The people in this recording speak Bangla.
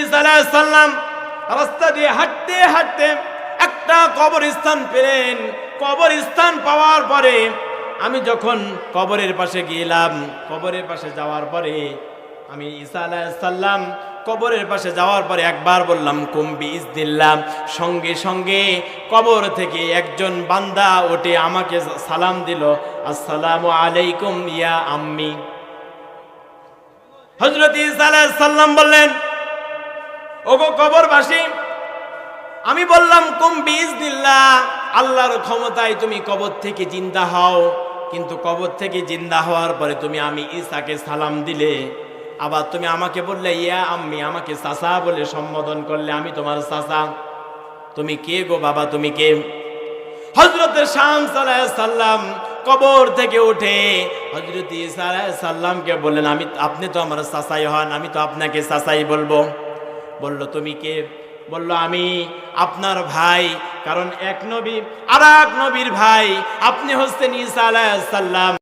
ঈসা আলাইহিস সালাম রাস্তা দিয়ে হাঁটতে হাঁটতে একটা কবরস্থান পেলেন। কবরস্থান পাওয়ার পরে আমি যখন কবরের পাশে গেলাম, কবরের পাশে যাওয়ার পরে আমি ঈসা আলাইহিস সালাম কবরের পাশে যাওয়ার পরে একবার বললাম কুম বিইজনিল্লাহ, সঙ্গে সঙ্গে কবর থেকে একজন বান্দা উঠে আমাকে সালাম দিল, আসসালামু আলাইকুম ইয়া আম্মি। হযরত ঈসা আলাইহিস সালাম বললেন, ওগো কবরবাসী, আমি বললাম কুম বিইজনিল্লাহ, আল্লাহর ক্ষমতায় তুমি কবর থেকে জিন্দা হও, কিন্তু কবর থেকে জিন্দা হওয়ার পরে তুমি আমি ঈসাকে সালাম দিলে, আবার তুমি আমাকে বললে ইয়া আম্মি, আমাকে চাচা বলে সম্বোধন করলে, আমি তোমার চাচা। তুমি কে গো বাবা, তুমি কে? হযরত শামস আলাইহিস সালাম কবর থেকে উঠে হযরত ঈসা আলাইহিস সালামকে বললেন, আপনি তো আমার চাচাই হন, আমি তো আপনাকে চাচাই বলবো। বলল তুমি কে? বলল আমি আপনার ভাই, কারণ এক নবী আর এক নবীর ভাই, আপনি হচ্ছেন ঈসা আলাইহিস সালাম।